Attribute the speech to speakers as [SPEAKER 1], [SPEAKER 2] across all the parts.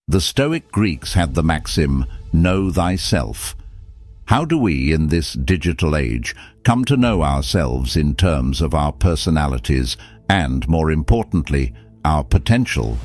[SPEAKER 1] The Stoic Greeks had the maxim, "Know thyself." How do we, in this digital age, come to know ourselves in terms of our personalities and, more importantly, our potential?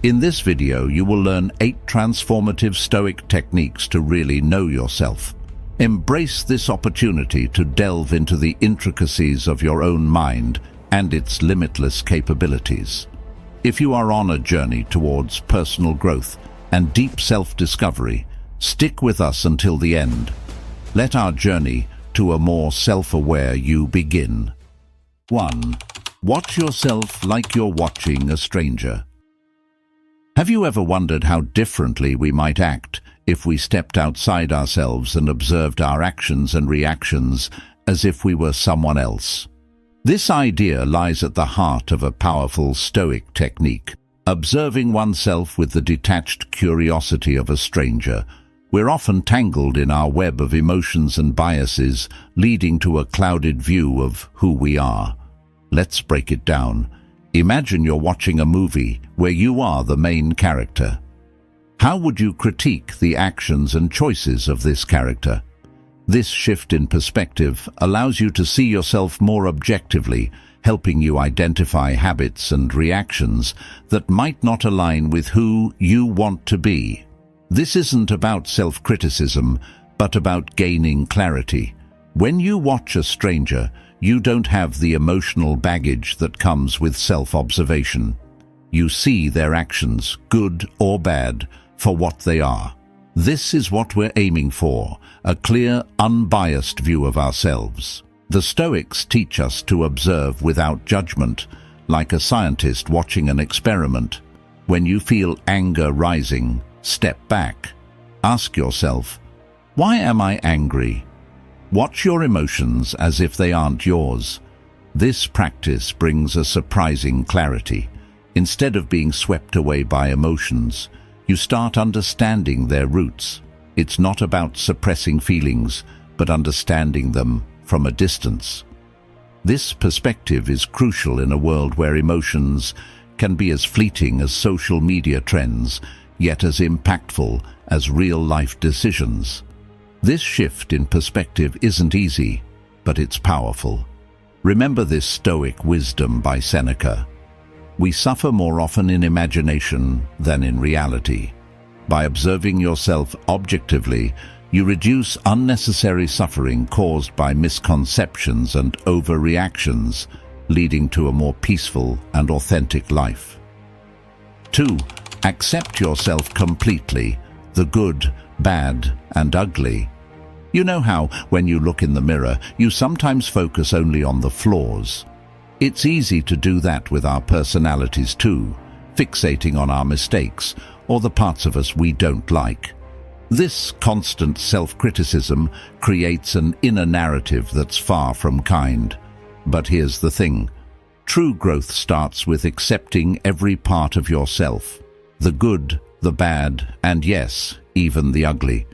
[SPEAKER 1] In this video, you will learn 8 transformative Stoic techniques to really know yourself. Embrace this opportunity to delve into the intricacies of your own mind and its limitless capabilities. If you are on a journey towards personal growth and deep self-discovery, stick with us until the end. Let our journey to a more self-aware you begin. 1. Watch yourself like you're watching a stranger. Have you ever wondered how differently we might act if we stepped outside ourselves and observed our actions and reactions as if we were someone else? This idea lies at the heart of a powerful Stoic technique, observing oneself with the detached curiosity of a stranger. We're often tangled in our web of emotions and biases, leading to a clouded view of who we are. Let's break it down. Imagine you're watching a movie where you are the main character. How would you critique the actions and choices of this character? This shift in perspective allows you to see yourself more objectively, helping you identify habits and reactions that might not align with who you want to be. This isn't about self-criticism, but about gaining clarity. When you watch a stranger, you don't have the emotional baggage that comes with self-observation. You see their actions, good or bad, for what they are. This is what we're aiming for, a clear, unbiased view of ourselves. The Stoics teach us to observe without judgment, like a scientist watching an experiment. When you feel anger rising, step back. Ask yourself, why am I angry? Watch your emotions as if they aren't yours. This practice brings a surprising clarity. Instead of being swept away by emotions, you start understanding their roots. It's not about suppressing feelings, but understanding them from a distance. This perspective is crucial in a world where emotions can be as fleeting as social media trends, yet as impactful as real-life decisions. This shift in perspective isn't easy, but it's powerful. Remember this Stoic wisdom by Seneca. We suffer more often in imagination than in reality. By observing yourself objectively, you reduce unnecessary suffering caused by misconceptions and overreactions, leading to a more peaceful and authentic life. 2. Accept yourself completely, the good, bad, and ugly. You know how, when you look in the mirror, you sometimes focus only on the flaws. It's easy to do that with our personalities too, fixating on our mistakes or the parts of us we don't like. This constant self-criticism creates an inner narrative that's far from kind. But here's the thing. True growth starts with accepting every part of yourself, the good, the bad, and yes, even the ugly.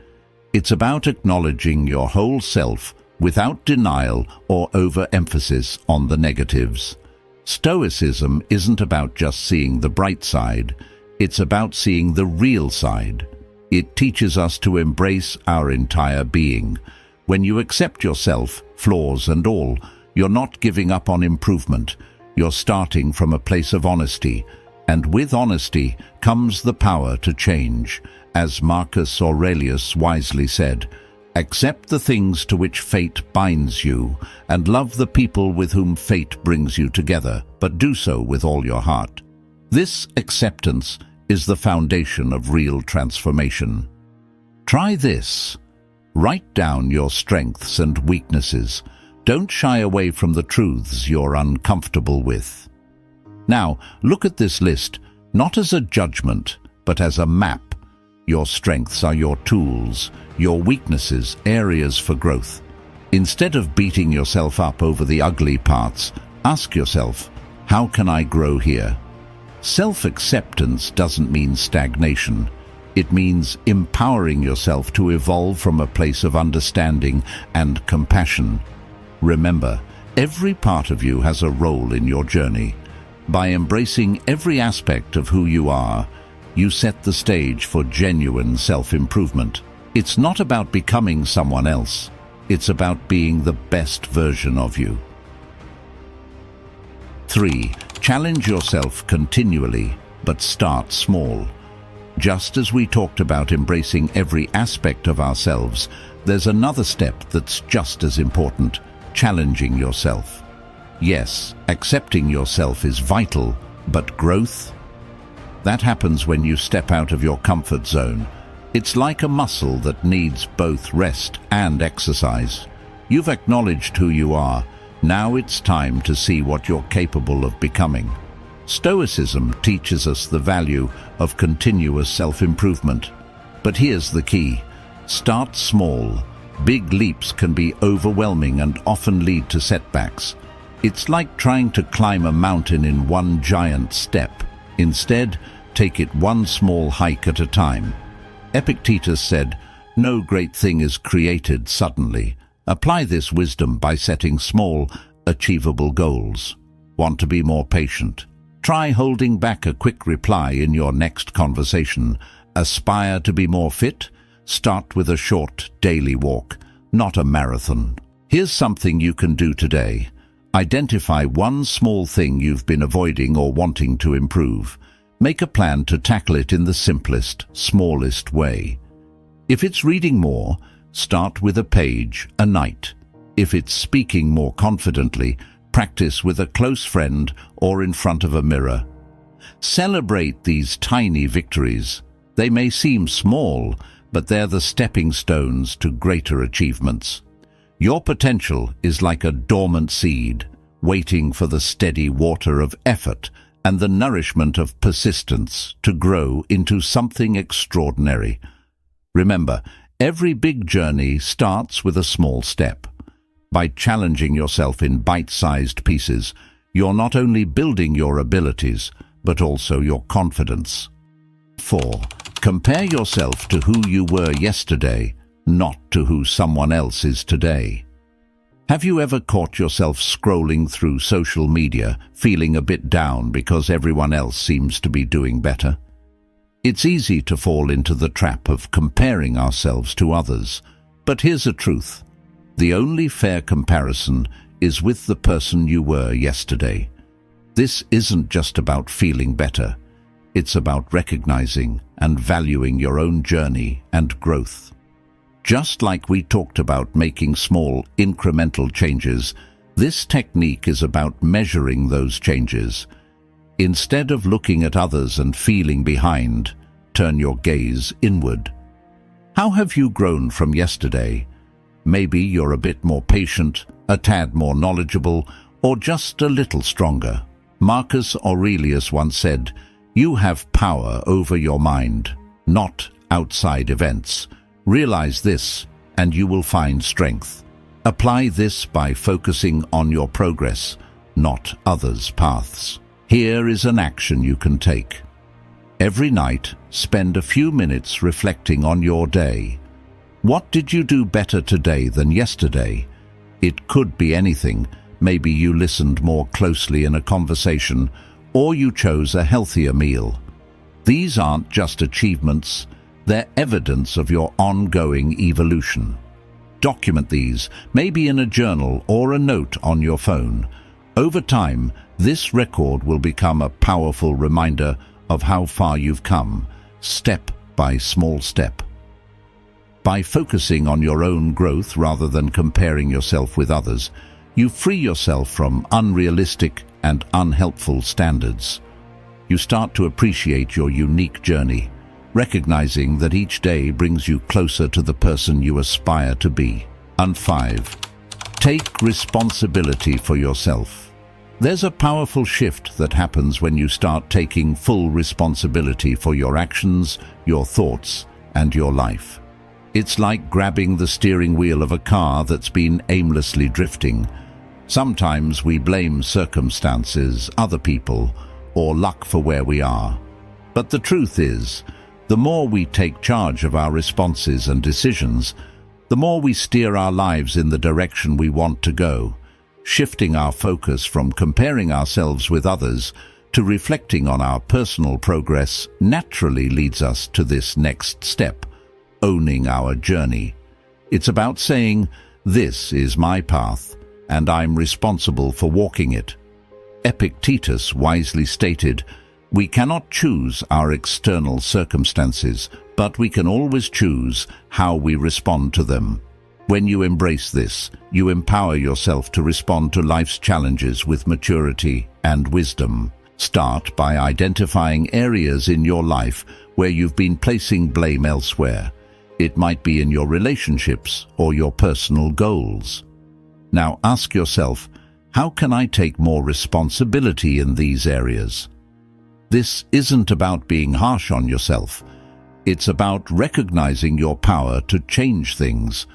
[SPEAKER 1] It's about acknowledging your whole self without denial or overemphasis on the negatives. Stoicism isn't about just seeing the bright side, it's about seeing the real side. It teaches us to embrace our entire being. When you accept yourself, flaws and all, you're not giving up on improvement. You're starting from a place of honesty, and with honesty comes the power to change. As Marcus Aurelius wisely said, accept the things to which fate binds you, and love the people with whom fate brings you together, but do so with all your heart. This acceptance is the foundation of real transformation. Try this. Write down your strengths and weaknesses. Don't shy away from the truths you're uncomfortable with. Now, look at this list, not as a judgment, but as a map. Your strengths are your tools, your weaknesses, areas for growth. Instead of beating yourself up over the ugly parts, ask yourself, how can I grow here? Self-acceptance doesn't mean stagnation. It means empowering yourself to evolve from a place of understanding and compassion. Remember, every part of you has a role in your journey. By embracing every aspect of who you are, you set the stage for genuine self-improvement. It's not about becoming someone else. It's about being the best version of you. 3. Challenge yourself continually, but start small. Just as we talked about embracing every aspect of ourselves, there's another step that's just as important: challenging yourself. Yes, accepting yourself is vital, but growth? That happens when you step out of your comfort zone. It's like a muscle that needs both rest and exercise. You've acknowledged who you are. Now it's time to see what you're capable of becoming. Stoicism teaches us the value of continuous self-improvement. But here's the key: start small. Big leaps can be overwhelming and often lead to setbacks. It's like trying to climb a mountain in one giant step. Instead, take it one small hike at a time. Epictetus said, "No great thing is created suddenly." Apply this wisdom by setting small, achievable goals. Want to be more patient? Try holding back a quick reply in your next conversation. Aspire to be more fit? Start with a short daily walk, not a marathon. Here's something you can do today. Identify one small thing you've been avoiding or wanting to improve. Make a plan to tackle it in the simplest, smallest way. If it's reading more, start with a page a night. If it's speaking more confidently, practice with a close friend or in front of a mirror. Celebrate these tiny victories. They may seem small, but they're the stepping stones to greater achievements. Your potential is like a dormant seed, waiting for the steady water of effort and the nourishment of persistence to grow into something extraordinary. Remember, every big journey starts with a small step. By challenging yourself in bite-sized pieces, you're not only building your abilities, but also your confidence. 4. Compare yourself to who you were yesterday, not to who someone else is today. Have you ever caught yourself scrolling through social media, feeling a bit down because everyone else seems to be doing better? It's easy to fall into the trap of comparing ourselves to others, but here's the truth. The only fair comparison is with the person you were yesterday. This isn't just about feeling better. It's about recognizing and valuing your own journey and growth. Just like we talked about making small, incremental changes, this technique is about measuring those changes. Instead of looking at others and feeling behind, turn your gaze inward. How have you grown from yesterday? Maybe you're a bit more patient, a tad more knowledgeable, or just a little stronger. Marcus Aurelius once said, "You have power over your mind, not outside events. Realize this, and you will find strength." Apply this by focusing on your progress, not others' paths. Here is an action you can take. Every night, spend a few minutes reflecting on your day. What did you do better today than yesterday? It could be anything. Maybe you listened more closely in a conversation, or you chose a healthier meal. These aren't just achievements, they're evidence of your ongoing evolution. Document these, maybe in a journal or a note on your phone. Over time, this record will become a powerful reminder of how far you've come, step by small step. By focusing on your own growth rather than comparing yourself with others, you free yourself from unrealistic and unhelpful standards. You start to appreciate your unique journey, recognizing that each day brings you closer to the person you aspire to be. And 5. Take responsibility for yourself. There's a powerful shift that happens when you start taking full responsibility for your actions, your thoughts, and your life. It's like grabbing the steering wheel of a car that's been aimlessly drifting. Sometimes we blame circumstances, other people, or luck for where we are. But the truth is, the more we take charge of our responses and decisions, the more we steer our lives in the direction we want to go, shifting our focus from comparing ourselves with others to reflecting on our personal progress naturally leads us to this next step, owning our journey. It's about saying, "This is my path, and I'm responsible for walking it." Epictetus wisely stated, "We cannot choose our external circumstances, but we can always choose how we respond to them." When you embrace this, you empower yourself to respond to life's challenges with maturity and wisdom. Start by identifying areas in your life where you've been placing blame elsewhere. It might be in your relationships or your personal goals. Now ask yourself, how can I take more responsibility in these areas? This isn't about being harsh on yourself. It's about recognizing your power to change things.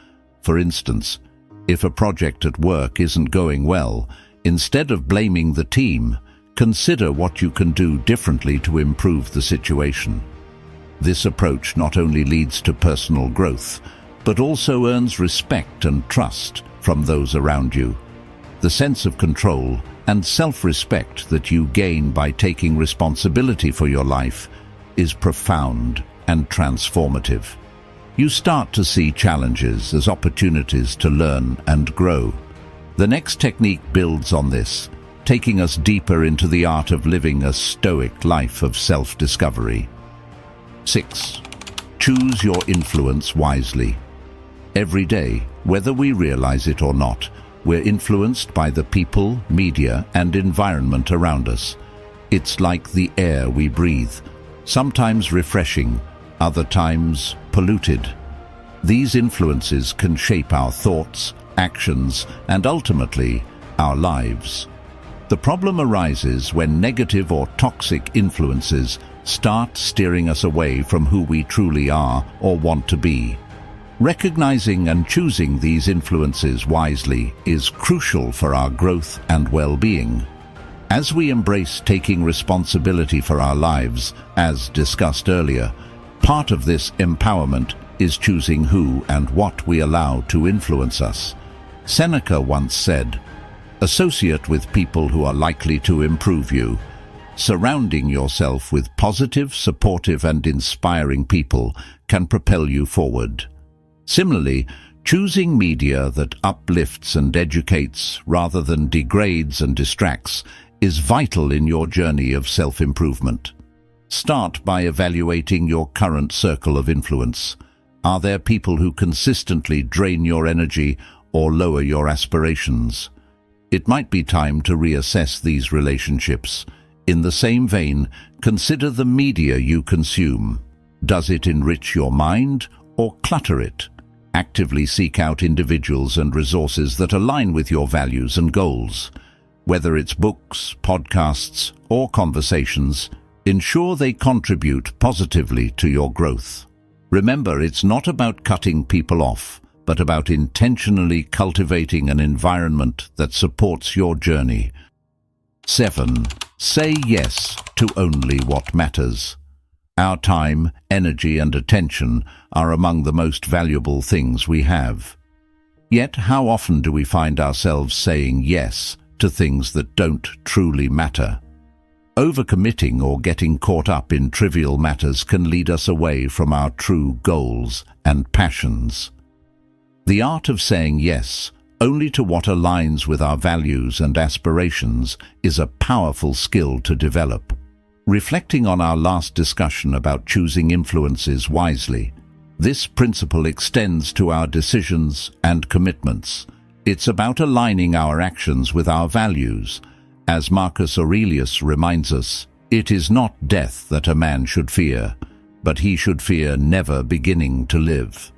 [SPEAKER 1] For instance, if a project at work isn't going well, instead of blaming the team, consider what you can do differently to improve the situation. This approach not only leads to personal growth, but also earns respect and trust from those around you. The sense of control and self-respect that you gain by taking responsibility for your life is profound and transformative. You start to see challenges as opportunities to learn and grow. The next technique builds on this, taking us deeper into the art of living a stoic life of self-discovery. 6. Choose your influence wisely. Every day, whether we realize it or not, we're influenced by the people, media, and environment around us. It's like the air we breathe, sometimes refreshing, other times polluted. These influences can shape our thoughts, actions, and ultimately, our lives. The problem arises when negative or toxic influences start steering us away from who we truly are or want to be. Recognizing and choosing these influences wisely is crucial for our growth and well-being. As we embrace taking responsibility for our lives, as discussed earlier, part of this empowerment is choosing who and what we allow to influence us. Seneca once said, "Associate with people who are likely to improve you." Surrounding yourself with positive, supportive, and inspiring people can propel you forward. Similarly, choosing media that uplifts and educates rather than degrades and distracts is vital in your journey of self-improvement. Start by evaluating your current circle of influence. Are there people who consistently drain your energy or lower your aspirations? It might be time to reassess these relationships. In the same vein, consider the media you consume. Does it enrich your mind or clutter it? Actively seek out individuals and resources that align with your values and goals. Whether it's books, podcasts, or conversations, ensure they contribute positively to your growth. Remember, it's not about cutting people off, but about intentionally cultivating an environment that supports your journey. 7. Say yes to only what matters. Our time, energy, and attention are among the most valuable things we have. Yet, how often do we find ourselves saying yes to things that don't truly matter? Overcommitting or getting caught up in trivial matters can lead us away from our true goals and passions. The art of saying yes only to what aligns with our values and aspirations is a powerful skill to develop. Reflecting on our last discussion about choosing influences wisely, this principle extends to our decisions and commitments. It's about aligning our actions with our values. As Marcus Aurelius reminds us, it is not death that a man should fear, but he should fear never beginning to live.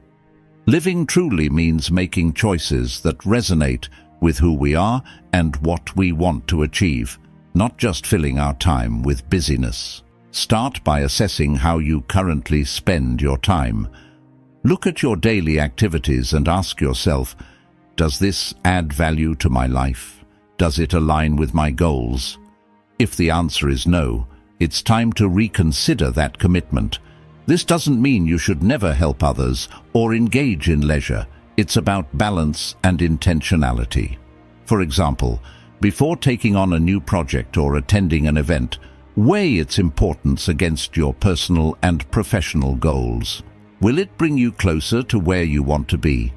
[SPEAKER 1] Living truly means making choices that resonate with who we are and what we want to achieve, not just filling our time with busyness. Start by assessing how you currently spend your time. Look at your daily activities and ask yourself, does this add value to my life? Does it align with my goals? If the answer is no, it's time to reconsider that commitment. This doesn't mean you should never help others or engage in leisure. It's about balance and intentionality. For example, before taking on a new project or attending an event, Weigh its importance against your personal and professional goals. Will it bring you closer to where you want to be?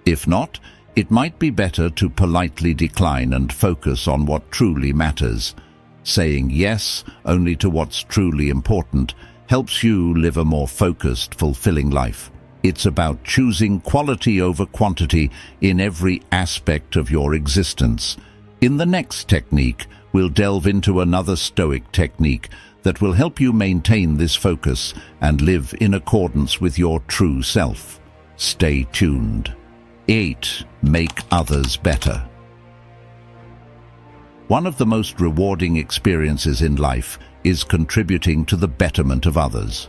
[SPEAKER 1] If not, it might be better to politely decline and focus on what truly matters. Saying yes only to what's truly important helps you live a more focused, fulfilling life. It's about choosing quality over quantity in every aspect of your existence. In the next technique, we'll delve into another Stoic technique that will help you maintain this focus and live in accordance with your true self. Stay tuned. 8. Make others better. One of the most rewarding experiences in life is contributing to the betterment of others.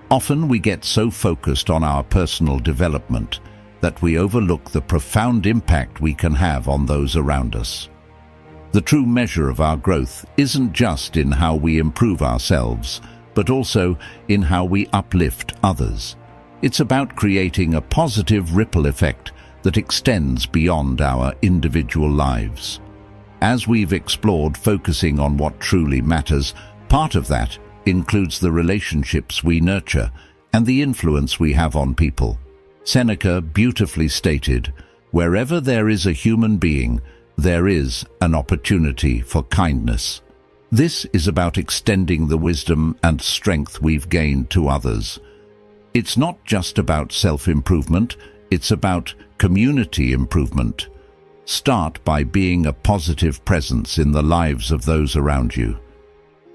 [SPEAKER 1] Often we get so focused on our personal development that we overlook the profound impact we can have on those around us. The true measure of our growth isn't just in how we improve ourselves, but also in how we uplift others. It's about creating a positive ripple effect that extends beyond our individual lives. As we've explored focusing on what truly matters, part of that includes the relationships we nurture and the influence we have on people. Seneca beautifully stated, "Wherever there is a human being, there is an opportunity for kindness." This is about extending the wisdom and strength we've gained to others. It's not just about self-improvement, it's about community improvement. Start by being a positive presence in the lives of those around you.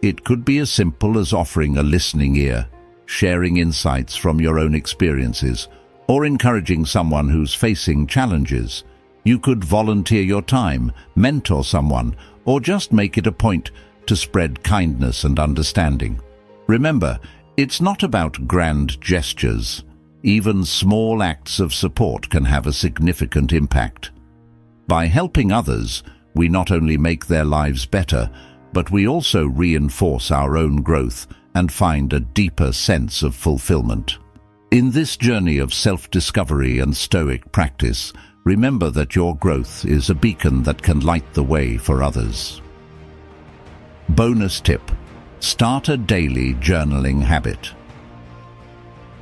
[SPEAKER 1] It could be as simple as offering a listening ear, sharing insights from your own experiences, or encouraging someone who's facing challenges. You could volunteer your time, mentor someone, or just make it a point to spread kindness and understanding. Remember, it's not about grand gestures. Even small acts of support can have a significant impact. By helping others, we not only make their lives better, but we also reinforce our own growth and find a deeper sense of fulfillment. In this journey of self-discovery and Stoic practice, remember that your growth is a beacon that can light the way for others. Bonus tip: start a daily journaling habit.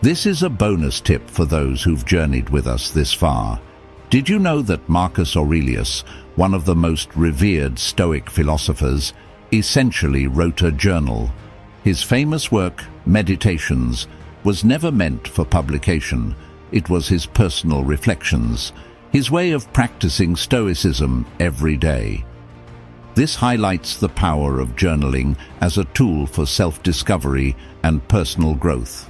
[SPEAKER 1] This is a bonus tip for those who've journeyed with us this far. Did you know that Marcus Aurelius, one of the most revered Stoic philosophers, essentially wrote a journal? His famous work, Meditations, was never meant for publication. It was his personal reflections, his way of practicing Stoicism every day. This highlights the power of journaling as a tool for self-discovery and personal growth.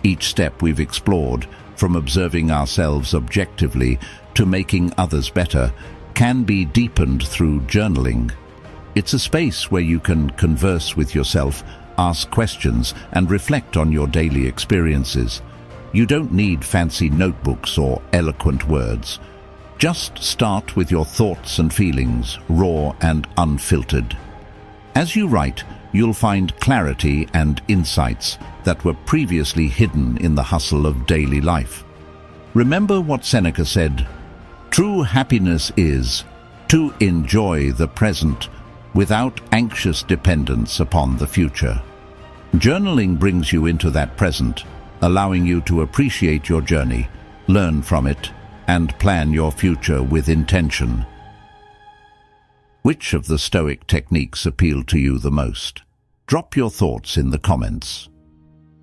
[SPEAKER 1] Each step we've explored, from observing ourselves objectively to making others better, can be deepened through journaling. It's a space where you can converse with yourself, ask questions, and reflect on your daily experiences. You don't need fancy notebooks or eloquent words. Just start with your thoughts and feelings, raw and unfiltered. As you write, you'll find clarity and insights that were previously hidden in the hustle of daily life. Remember what Seneca said, "True happiness is to enjoy the present without anxious dependence upon the future." Journaling brings you into that present, allowing you to appreciate your journey, learn from it, and plan your future with intention. Which of the Stoic techniques appeal to you the most? Drop your thoughts in the comments.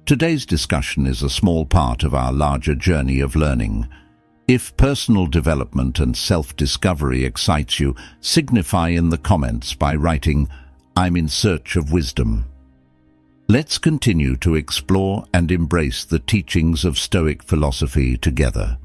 [SPEAKER 1] Today's discussion is a small part of our larger journey of learning. If personal development and self-discovery excites you, signify in the comments by writing, "I'm in search of wisdom." Let's continue to explore and embrace the teachings of Stoic philosophy together.